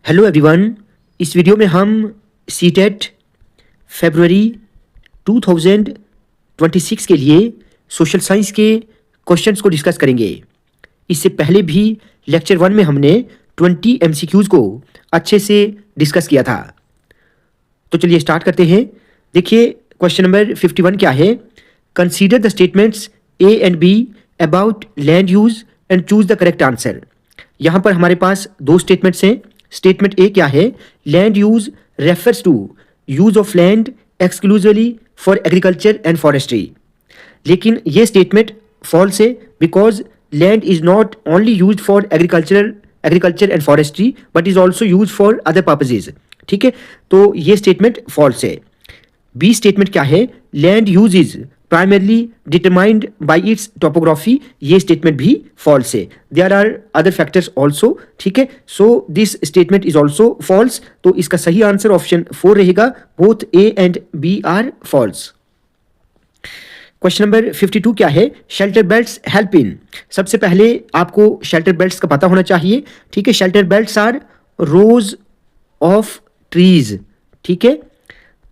Hello everyone. इस video में हम सीटेट फरवरी 2026 के लिए सोशल साइंस के क्वेश्चंस को डिस्कस करेंगे। इससे पहले भी लेक्चर 1 में हमने 20 एमसीक्यूज़ को अच्छे से डिस्कस किया था। तो चलिए स्टार्ट करते हैं। देखिए क्वेश्चन नंबर 51 क्या है। Consider the statements A and be about land use and choose the correct answer. यहाँ पर हमारे पास दो स्टेटमेंट्स हैं। स्टेटमेंट ए क्या है, land use refers to use of land exclusively for agriculture and forestry. लेकिन ये स्टेटमेंट फॉल्स है because land is not only use for agriculture and forestry but is also use for other purposes. ठीक है, तो ये statement false है। B statement क्या है, land use is primarily determined by its topography. ये statement भी फॉल्स है। There are other factors also. ठीक है, so this statement is also false. तो इसका सही आंसर ऑप्शन 4 रहेगा। Both A and B are false. Question number 52 क्या है, शेल्टर बेल्ट्स हेल्प इन। सबसे पहले आपको शेल्टर बेल्ट्स का पता होना चाहिए। ठीक है, shelter belts are rows of trees. ठीक है,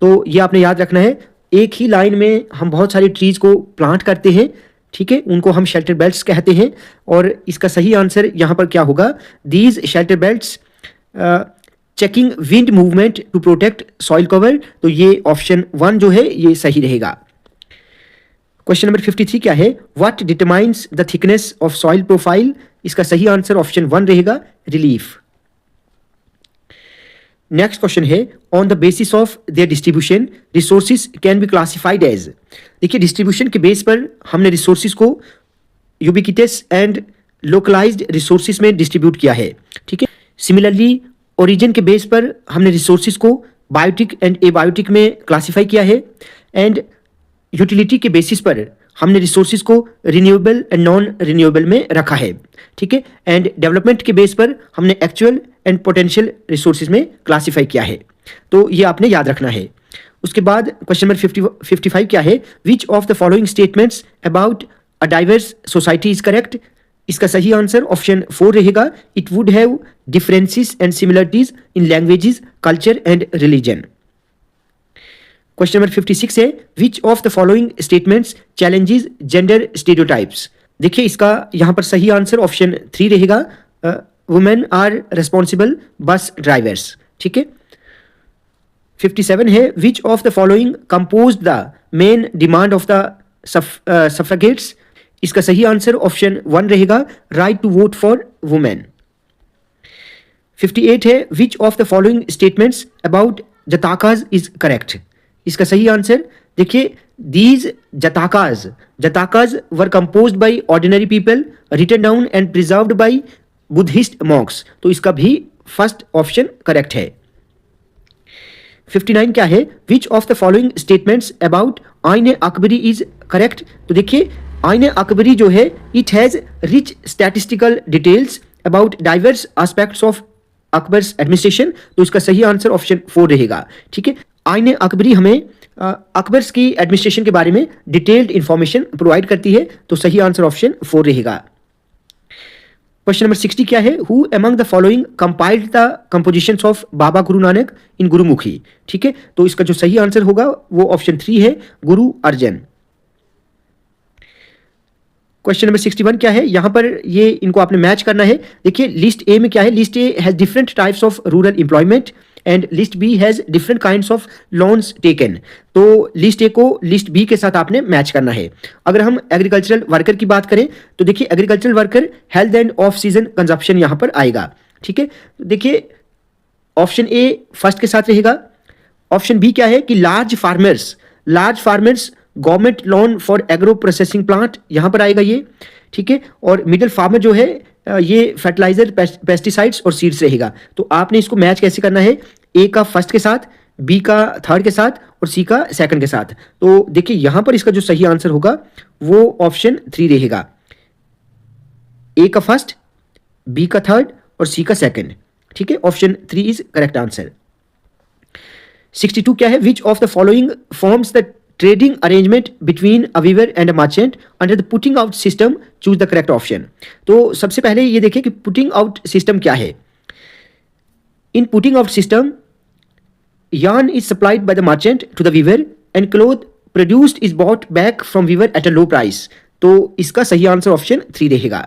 तो ये आपने याद रखना है। एक ही लाइन में हम बहुत सारी ट्रीज को प्लांट करते हैं। ठीक है, उनको हम शेल्टर बेल्ट्स कहते हैं। और इसका सही आंसर यहाँ पर क्या होगा, these shelter belts checking wind movement to protect soil cover. तो ये ऑप्शन 1 जो है ये सही रहेगा। क्वेश्चन नंबर 53 क्या है, what determines the thickness of soil profile. इसका सही आंसर ऑप्शन 1 रहेगा, रिलीफ। नेक्स्ट क्वेश्चन है, on the basis of their distribution resources can be classified as. देखिए डिस्ट्रीब्यूशन के बेस पर हमने रिसोर्सेज को यूबिक्विटस एंड लोकलाइज्ड रिसोर्सेज में डिस्ट्रीब्यूट किया है। ठीक है, सिमिलरली ओरिजिन के बेस पर हमने रिसोर्सेज को बायोटिक एंड एबायोटिक में क्लासीफाई किया है। एंड यूटिलिटी के बेसिस पर हमने रिसोर्सेज को रिन्यूएबल एंड नॉन रिन्यूएबल में रखा है। ठीक है, एंड डेवलपमेंट के बेस पर हमने एक्चुअल एंड पोटेंशियल रिसोर्सेज में क्लासीफाई किया है। तो ये आपने याद रखना है। उसके बाद क्वेश्चन नंबर 55 क्या है, which of the following statements about a diverse society is correct. इसका सही आंसर ऑप्शन 4 रहेगा, it would have differences and similarities in languages, culture and religion. Question number 56 है, which of the following statements challenges gender stereotypes. देखिए इसका यहाँ पर सही answer option 3 रहेगा, women are responsible bus drivers. ठीक है, 57 है, which of the following compose the main demand of the suffragettes. इसका सही आंसर ऑप्शन 1 रहेगा, right to vote for women. 58 है, which of the following statements about Jatakas is correct. इसका सही answer देखिए, these Jatakas were composed by ordinary people, written down and preserved by Buddhist monks. तो इसका भी फर्स्ट ऑप्शन करेक्ट है। 59 क्या है, which of the following statements about आइन अकबरी इज करेक्ट। तो देखिए आइन अकबरी जो है, it has rich statistical details about diverse aspects of Akbar's administration. तो इसका सही आंसर ऑप्शन 4 रहेगा। ठीक है, आइन अकबरी हमें अकबर्स की एडमिनिस्ट्रेशन के बारे में डिटेल्ड इंफॉर्मेशन प्रोवाइड करती है। तो सही आंसर ऑप्शन 4 रहेगा। क्वेश्चन नंबर 60 क्या है, who among the following compiled the compositions of Baba Guru Nanak इन गुरुमुखी। ठीक है, तो इसका जो सही आंसर होगा वो ऑप्शन 3 है, गुरु अर्जन। क्वेश्चन नंबर 61 क्या है, यहां पर ये इनको आपने मैच करना है। देखिए लिस्ट ए में क्या है, list A has different types of rural employment and list B has different kinds of loans taken. तो लिस्ट ए को लिस्ट बी के साथ आपने मैच करना है। अगर हम एग्रीकल्चरल वर्कर की बात करें तो देखिए agricultural worker health end off season consumption यहां पर आएगा। ठीक है, देखिए ऑप्शन ए फर्स्ट के साथ रहेगा। ऑप्शन बी क्या है कि large farmers government loan for agro processing plant, यहां पर आएगा ये। ठीक है, और मिडिल फार्मर जो है ये फर्टिलाइजर, पेस्टिसाइड्स और सीड्स रहेगा। तो आपने इसको मैच कैसे करना है, ए का फर्स्ट के साथ, बी का थर्ड के साथ और सी का सेकंड के साथ। तो देखिए यहां पर इसका जो सही आंसर होगा वो ऑप्शन 3 रहेगा, ए का फर्स्ट, बी का थर्ड और सी का सेकंड। ठीक है, ऑप्शन 3 इज करेक्ट आंसर। 62 क्या है, which of the following forms the trading arrangement between a weaver and a merchant under the putting out system, choose the correct option. तो सबसे पहले ये देखिए कि पुटिंग आउट सिस्टम क्या है। In putting out system yarn is supplied by the merchant to the weaver and cloth produced is bought back from weaver at a low price. तो इसका सही आंसर ऑप्शन 3 रहेगा।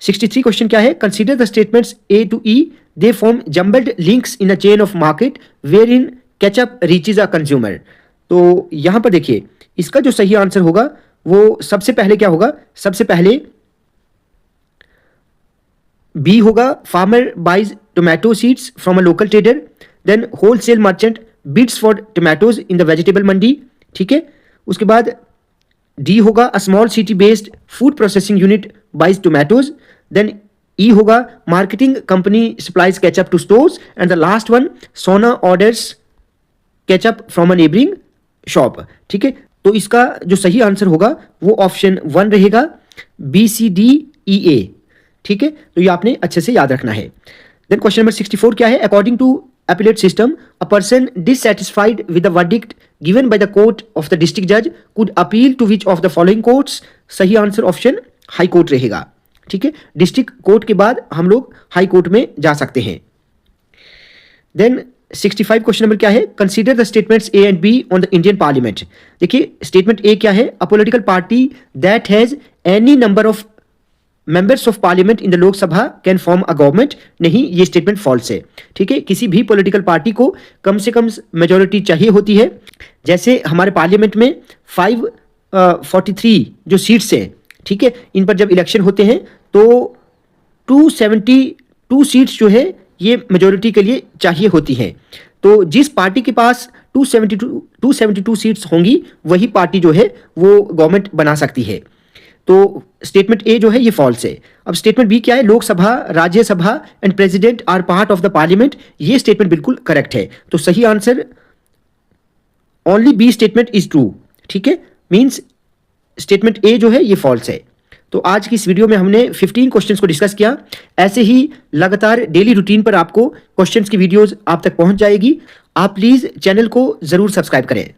63 क्वेश्चन क्या है? Consider the statements A to E, they form jumbled links in a chain of market wherein catch up reaches a consumer. तो यहां पर देखिए इसका जो सही आंसर होगा वो सबसे पहले क्या होगा? सबसे पहले बी होगा, farmer buys tomato seeds from a local trader, then wholesale merchant bids for tomatoes in the vegetable mandi, ठीक है। उसके बाद डी होगा, a small city based food processing unit buys tomatoes, then E होगा, marketing company supplies ketchup to stores, and the last one, Sona orders ketchup from a neighbouring shop, ठीक है। तो इसका जो सही आंसर होगा वो ऑप्शन 1 रहेगा, बी सी डी ई ए, ठीक है। तो ये आपने अच्छे से याद रखना है। देन क्वेश्चन नंबर 64 क्या है? According to appellate system, a person dissatisfied with the verdict given by the court of the district judge could appeal to which of the following courts? सही आंसर ऑप्शन हाई कोर्ट रहेगा, ठीक है। District court के बाद हम लोग high court में जा सकते हैं। देन 65 क्वेश्चन नंबर क्या है? Consider the statements A and be on the Indian parliament. देखिए स्टेटमेंट ए क्या है? A political party that has any number of members of parliament in the Lok Sabha can form a government. नहीं, ये statement false है, ठीक है। किसी भी पॉलिटिकल पार्टी को कम से कम मेजोरिटी चाहिए होती है। जैसे हमारे पार्लियामेंट में 543 जो सीट्स हैं, ठीक है, इन पर जब इलेक्शन होते हैं तो 272 सीट्स जो है ये मेजोरिटी के लिए चाहिए होती हैं। तो जिस पार्टी के पास 272 सीट्स होंगी वही पार्टी जो है वो गवर्नमेंट बना सकती है। तो स्टेटमेंट ए जो है ये फॉल्स है। अब स्टेटमेंट बी क्या है? Lok Sabha, Rajya Sabha and president are part of the parliament. ये स्टेटमेंट बिल्कुल करेक्ट है। तो सही answer only B statement is true, ठीक है। मींस स्टेटमेंट ए जो है ये फॉल्स है। तो आज की इस वीडियो में हमने 15 क्वेश्चंस को डिस्कस किया। ऐसे ही लगातार डेली रूटीन पर आपको क्वेश्चंस की वीडियोस आप तक पहुंच जाएगी। आप प्लीज चैनल को जरूर सब्सक्राइब करें।